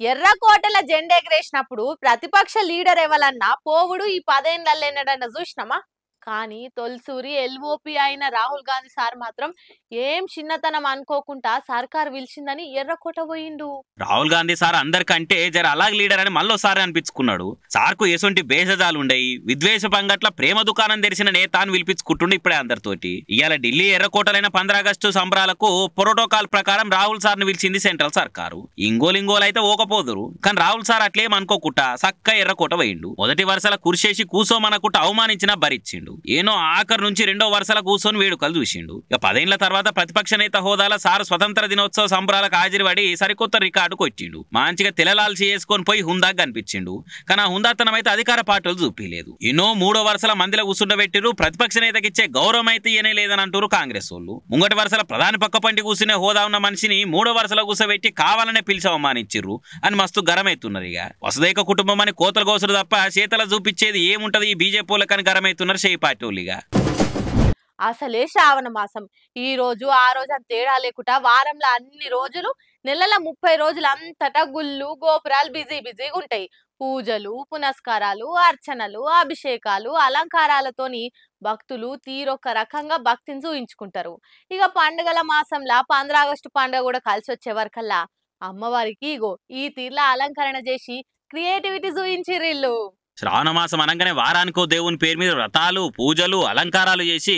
ఎర్రకోటల జెండెగరేసినప్పుడు ప్రతిపక్ష లీడర్ ఎవలన్నా పోవుడు ఈ 10 ఏళ్లలో ఎన్నడన్నా చూసినామా? కానీ తొలిసూరి ఎల్ఓపి అయిన రాహుల్ గాంధీ సార్ మాత్రం ఏం చిన్నతనం అనుకోకుండా సర్కార్ పిలిచిందని ఎర్రకోట పోయిండు. రాహుల్ గాంధీ సార్ అందరికంటే జర అలాగ లీడర్ అని మళ్ళోసారి అనిపించుకున్నాడు. సార్కు ఎసొంటి భేషజాలు ఉండయి, విద్వేష పంగట్ల ప్రేమ దుకాణం తెరిచిన నేత అని పిలిపించుకుంటుండే ఇప్పుడే అందరితోటి. ఇవాళ ఢిల్లీ ఎర్రకోటలైన 15 ఆగస్టు సంబరాలకు ప్రోటోకాల్ ప్రకారం రాహుల్ సార్ ని పిలిచింది సెంట్రల్ సర్కారు. ఇంగోలు అయితే ఓకపోదురు, కానీ రాహుల్ సార్ అట్లేం అనుకోకుండా సక్క ఎర్రకోట పోయిండు. మొదటి వరుసల కుర్చేసి కూసోమనకుండా అవమానించినా భరించిండు. ఏనో ఆఖరు నుంచి 2వ వరుసల కూర్చొని వేడుకలు చూసిండు. ఇక 10 ఏళ్ల తర్వాత ప్రతిపక్ష నేత హోదాల సార్ స్వతంత్ర దినోత్సవ సంబరాలకు హాజరుపడి సరికొత్త రికార్డు కొట్టిండు. మంచిగా తెల్లలాల్చి చేసుకొని పోయి హుందాగా కనిపించిండు. కానీ ఆ హుందాతనం అయితే అధికార పార్టీలు చూపిలేదు. ఎన్నో 3వ వరుసల మందిలో కూర్చుండబెట్టిరు. ప్రతిపక్ష నేతకి ఇచ్చే గౌరవం అయితే ఇయనే లేదని అంటారు కాంగ్రెస్ వాళ్ళు. ముంగటి వరుసల ప్రధాని పక్క పంటి కూర్చునే హోదా ఉన్న మనిషిని 3వ వరుసలో కూర్చోబెట్టి కావాలనే పిలిచి అవమానించిర్రు అని మస్తు గరమైతున్నారు. ఇక వసుదైక కుటుంబం అని కోతలు కోసుడు తప్ప చేతల చూపించేది ఏముంటది ఈ బీజేపీ వాళ్ళకని గరమైతున్నారు షేయి పార్టీ వాళ్ళు. అసలే శ్రావణ మాసం, ఈ రోజు ఆ రోజు అని తేడా లేకుండా వారంలో అన్ని రోజులు, నెలల 30 రోజులు అంతటా గుళ్ళు గోపురాలు బిజీగా ఉంటాయి. పూజలు, పునస్కారాలు, అర్చనలు, అభిషేకాలు, అలంకారాలతోని భక్తులు తీరొక్క రకంగా భక్తిని చూయించుకుంటారు. ఇక పండుగల మాసంలో 15 ఆగస్టు పండుగ కూడా కలిసి వచ్చే వరకల్లా అమ్మవారికి ఇగో ఈ తీర్ల అలంకరణ చేసి క్రియేటివిటీ చూయించిర్రు. శ్రావణ మాసం అనగానే వారానికో దేవుని పేరు మీద వ్రతాలు, పూజలు, అలంకారాలు చేసి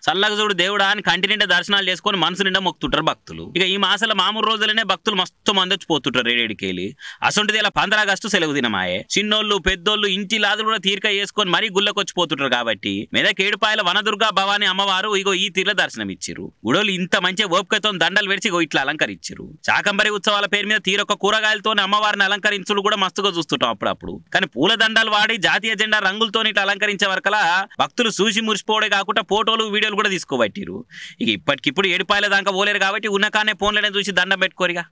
సల్లగజుడు దేవుడా అని కంటి నిండా దర్శనాలు చేసుకొని మనసు నిండా మొక్కుతుంటారు భక్తులు. ఇక ఈ మాసాల మామూలు రోజులనే భక్తులు మస్తు మంది వచ్చిపోతుంటారు రేడికెళ్ళి. అసొంటిది ఇలా 15 ఆగస్టు సెలవు దినమాయే. చిన్నోళ్ళు పెద్దోళ్ళు ఇంటి లాదులు కూడా తీరిక చేసుకొని మరీ గుళ్ళకి వచ్చిపోతుంటారు. కాబట్టి మెదక్ ఏడుపాయల వనదుర్గా భవాని అమ్మవారు ఇగో ఈ తీర్ల దర్శనం ఇచ్చిరు. గుడోళ్ళు ఇంత మంచి ఓపికతో దండలు పెడిచి ఇగో ఇట్లా అలంకరించారు. శాకంబరి ఉత్సవాల పేరు మీద తీరొక్క కూరగాయలతో అమ్మవారిని అలంకరించుడు కూడా మస్తుగా చూస్తుంటాం అప్పుడప్పుడు. కానీ పూల దండాలు జాతీయ జెండా రంగులతో ఇట్లా అలంకరించే వరకలా భక్తులు చూసి మురిసిపోవడే కాకుండా ఫోటోలు వీడియోలు కూడా తీసుకోబట్టిరు. ఇక ఇప్పటికిప్పుడు ఏడుపాయల దాకా పోలేరు కాబట్టి ఉన్నకానే ఫోన్లనే చూసి దండం పెట్టుకోరిగా.